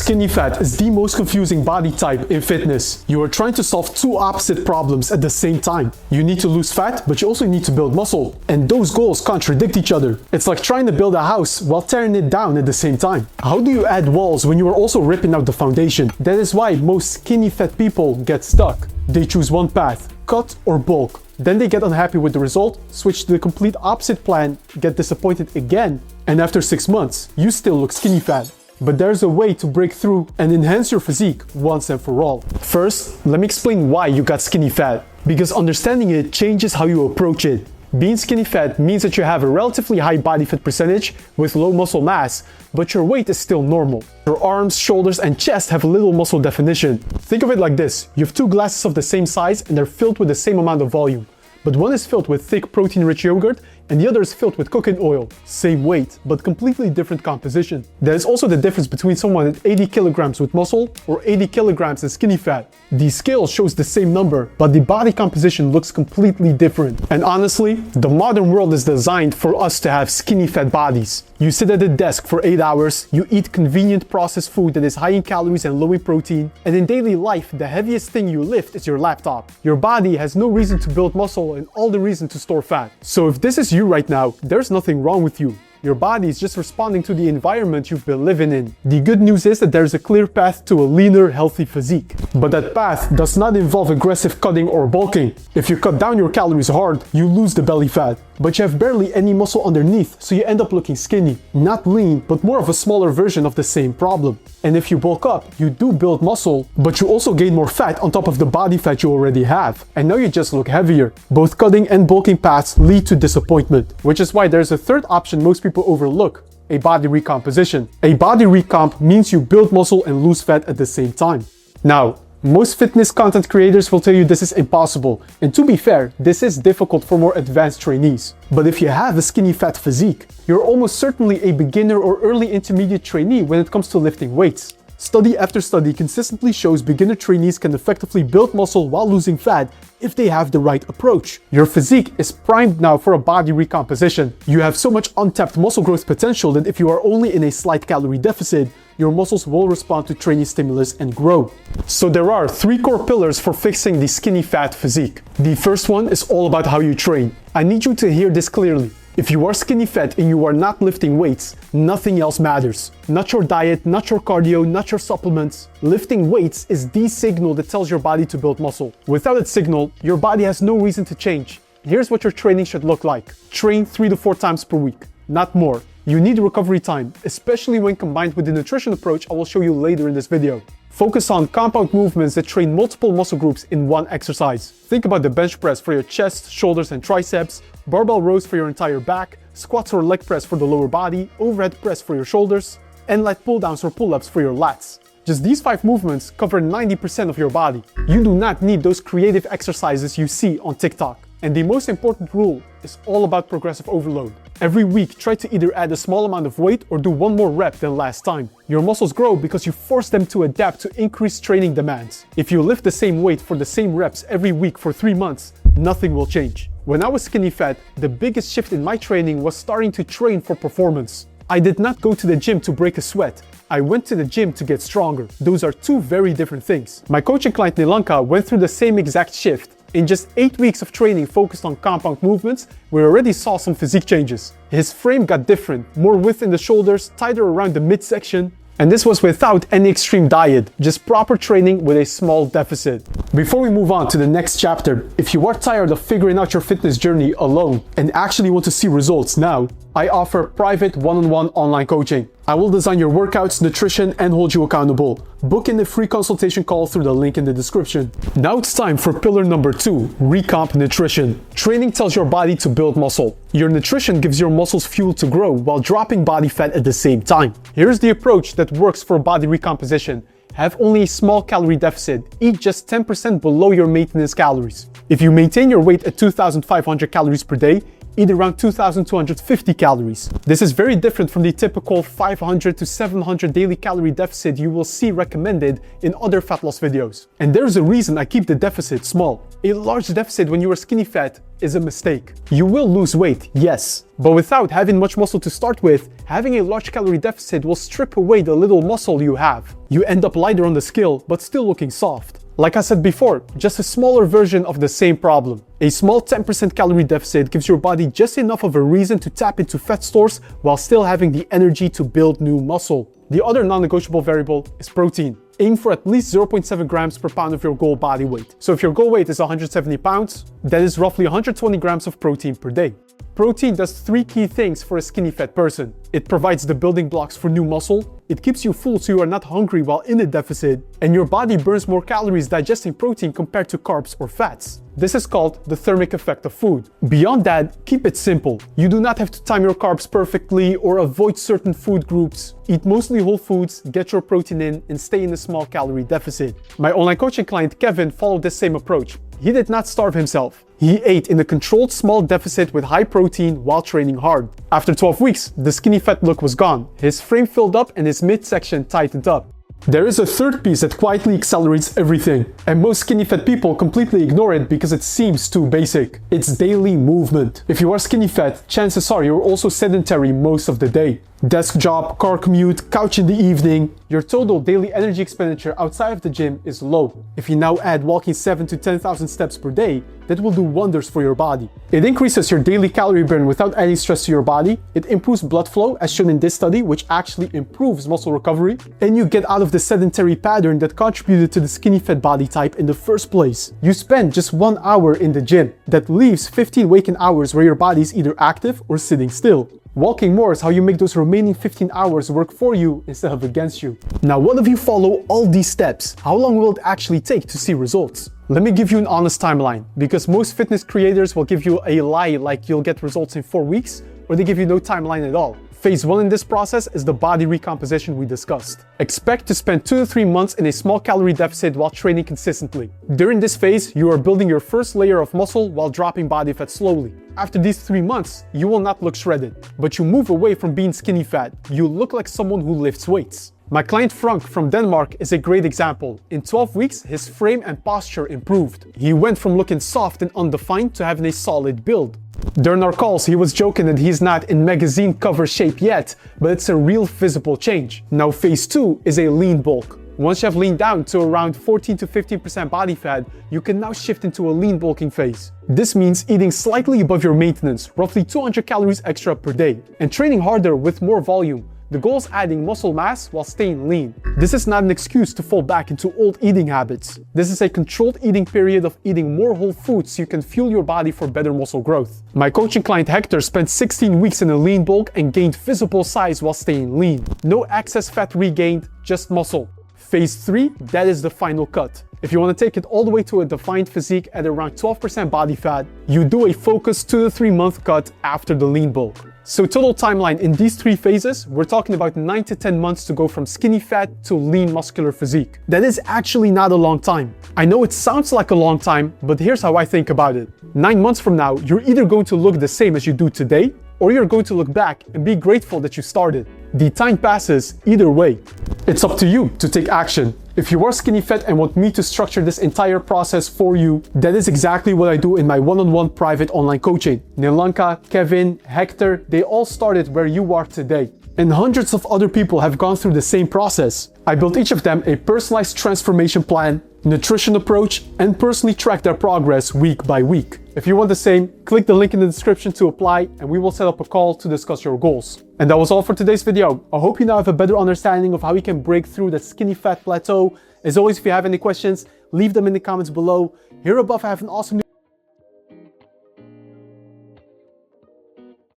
Skinny fat is the most confusing body type in fitness. You are trying to solve two opposite problems at the same time. You need to lose fat, but you also need to build muscle. And those goals contradict each other. It's like trying to build a house while tearing it down at the same time. How do you add walls when you are also ripping out the foundation? That is why most skinny fat people get stuck. They choose one path, cut or bulk. Then they get unhappy with the result, switch to the complete opposite plan, get disappointed again, and after 6 months, you still look skinny fat. But there's a way to break through and enhance your physique once and for all. First, let me explain why you got skinny fat. Because understanding it changes how you approach it. Being skinny fat means that you have a relatively high body fat percentage with low muscle mass, but your weight is still normal. Your arms, shoulders, and chest have little muscle definition. Think of it like this: you have two glasses of the same size and they're filled with the same amount of volume. But one is filled with thick protein-rich yogurt and the other is filled with cooking oil. Same weight, but completely different composition. That is also the difference between someone at 80 kilograms with muscle or 80 kilograms in skinny fat. The scale shows the same number, but the body composition looks completely different. And honestly, the modern world is designed for us to have skinny fat bodies. You sit at a desk for 8 hours, you eat convenient processed food that is high in calories and low in protein, and in daily life, the heaviest thing you lift is your laptop. Your body has no reason to build muscle and all the reason to store fat. So if this is you right now, there's nothing wrong with you. Your body is just responding to the environment you've been living in. The good news is that there's a clear path to a leaner, healthy physique. But that path does not involve aggressive cutting or bulking. If you cut down your calories hard, you lose the belly fat. But you have barely any muscle underneath, so you end up looking skinny. Not lean, but more of a smaller version of the same problem. And if you bulk up, you do build muscle, but you also gain more fat on top of the body fat you already have. And now you just look heavier. Both cutting and bulking paths lead to disappointment, which is why there's a third option most people overlook: a body recomposition. A body recomp means you build muscle and lose fat at the same time. Now, most fitness content creators will tell you this is impossible, and to be fair, this is difficult for more advanced trainees. But if you have a skinny fat physique, you're almost certainly a beginner or early intermediate trainee when it comes to lifting weights. Study after study consistently shows beginner trainees can effectively build muscle while losing fat if they have the right approach. Your physique is primed now for a body recomposition. You have so much untapped muscle growth potential that if you are only in a slight calorie deficit, your muscles will respond to training stimulus and grow. So there are 3 core pillars for fixing the skinny fat physique. The first one is all about how you train. I need you to hear this clearly. If you are skinny fat and you are not lifting weights, nothing else matters. Not your diet, not your cardio, not your supplements. Lifting weights is the signal that tells your body to build muscle. Without that signal, your body has no reason to change. Here's what your training should look like. Train 3 to 4 times per week, not more. You need recovery time, especially when combined with the nutrition approach I will show you later in this video. Focus on compound movements that train multiple muscle groups in one exercise. Think about the bench press for your chest, shoulders, and triceps, barbell rows for your entire back, squats or leg press for the lower body, overhead press for your shoulders, and light pull downs or pull-ups for your lats. Just these 5 movements cover 90% of your body. You do not need those creative exercises you see on TikTok. And the most important rule is all about progressive overload. Every week, try to either add a small amount of weight or do 1 more rep than last time. Your muscles grow because you force them to adapt to increased training demands. If you lift the same weight for the same reps every week for 3 months, nothing will change. When I was skinny fat, the biggest shift in my training was starting to train for performance. I did not go to the gym to break a sweat. I went to the gym to get stronger. Those are 2 very different things. My coaching client Nilanka went through the same exact shift. In just 8 weeks of training focused on compound movements, we already saw some physique changes. His frame got different, more width in the shoulders, tighter around the midsection. And this was without any extreme diet, just proper training with a small deficit. Before we move on to the next chapter, if you are tired of figuring out your fitness journey alone and actually want to see results now, I offer private one-on-one online coaching. I will design your workouts, nutrition, and hold you accountable. Book in a free consultation call through the link in the description. Now it's time for pillar number 2, recomp nutrition. Training tells your body to build muscle. Your nutrition gives your muscles fuel to grow while dropping body fat at the same time. Here's the approach that works for body recomposition. Have only a small calorie deficit. Eat just 10% below your maintenance calories. If you maintain your weight at 2,500 calories per day, eat around 2,250 calories. This is very different from the typical 500 to 700 daily calorie deficit you will see recommended in other fat loss videos. And there's a reason I keep the deficit small. A large deficit when you are skinny fat is a mistake. You will lose weight, yes, but without having much muscle to start with, having a large calorie deficit will strip away the little muscle you have. You end up lighter on the scale, but still looking soft. Like I said before, just a smaller version of the same problem. A small 10% calorie deficit gives your body just enough of a reason to tap into fat stores while still having the energy to build new muscle. The other non-negotiable variable is protein. Aim for at least 0.7 grams per pound of your goal body weight. So if your goal weight is 170 pounds, that is roughly 120 grams of protein per day. Protein does three key things for a skinny fat person. It provides the building blocks for new muscle, it keeps you full so you are not hungry while in a deficit, and your body burns more calories digesting protein compared to carbs or fats. This is called the thermic effect of food. Beyond that, keep it simple. You do not have to time your carbs perfectly or avoid certain food groups. Eat mostly whole foods, get your protein in, and stay in a small calorie deficit. My online coaching client Kevin followed this same approach. He did not starve himself. He ate in a controlled small deficit with high protein while training hard. After 12 weeks, the skinny fat look was gone. His frame filled up and his midsection tightened up. There is a third piece that quietly accelerates everything, and most skinny fat people completely ignore it because it seems too basic. It's daily movement. If you are skinny fat, chances are you're also sedentary most of the day. Desk job, car commute, couch in the evening, your total daily energy expenditure outside of the gym is low. If you now add walking 7 to 10,000 steps per day, that will do wonders for your body. It increases your daily calorie burn without adding stress to your body, it improves blood flow as shown in this study, which actually improves muscle recovery, and you get out of the sedentary pattern that contributed to the skinny fat body type in the first place. You spend just 1 hour in the gym. That leaves 15 waking hours where your body is either active or sitting still. Walking more is how you make those remaining 15 hours work for you instead of against you. Now, what if you follow all these steps? How long will it actually take to see results? Let me give you an honest timeline, because most fitness creators will give you a lie like you'll get results in 4 weeks, or they give you no timeline at all. Phase 1 in this process is the body recomposition we discussed. Expect to spend 2 to 3 months in a small calorie deficit while training consistently. During this phase, you are building your first layer of muscle while dropping body fat slowly. After these 3 months, you will not look shredded, but you move away from being skinny fat. You look like someone who lifts weights. My client Frank from Denmark is a great example. In 12 weeks, his frame and posture improved. He went from looking soft and undefined to having a solid build. During our calls, he was joking that he's not in magazine cover shape yet, but it's a real visible change. Now phase 2 is a lean bulk. Once you have leaned down to around 14 to 15% body fat, you can now shift into a lean bulking phase. This means eating slightly above your maintenance, roughly 200 calories extra per day, and training harder with more volume. The goal is adding muscle mass while staying lean. This is not an excuse to fall back into old eating habits. This is a controlled eating period of eating more whole foods so you can fuel your body for better muscle growth. My coaching client Hector spent 16 weeks in a lean bulk and gained visible size while staying lean. No excess fat regained, just muscle. Phase 3, that is the final cut. If you want to take it all the way to a defined physique at around 12% body fat, you do a focused 2 to 3 month cut after the lean bulk. So total timeline in these 3 phases, we're talking about 9 to 10 months to go from skinny fat to lean muscular physique. That is actually not a long time. I know it sounds like a long time, but here's how I think about it. 9 months from now, you're either going to look the same as you do today, or you're going to look back and be grateful that you started. The time passes either way. It's up to you to take action. If you are skinny fat and want me to structure this entire process for you, that is exactly what I do in my one-on-one private online coaching. Nilanka, Kevin, Hector, they all started where you are today. And hundreds of other people have gone through the same process. I built each of them a personalized transformation plan, nutrition approach, and personally track their progress week by week. If you want the same, click the link in the description to apply and we will set up a call to discuss your goals. And that was all for today's video. I hope you now have a better understanding of how you can break through that skinny fat plateau. As always, if you have any questions, leave them in the comments below. Here above I have an awesome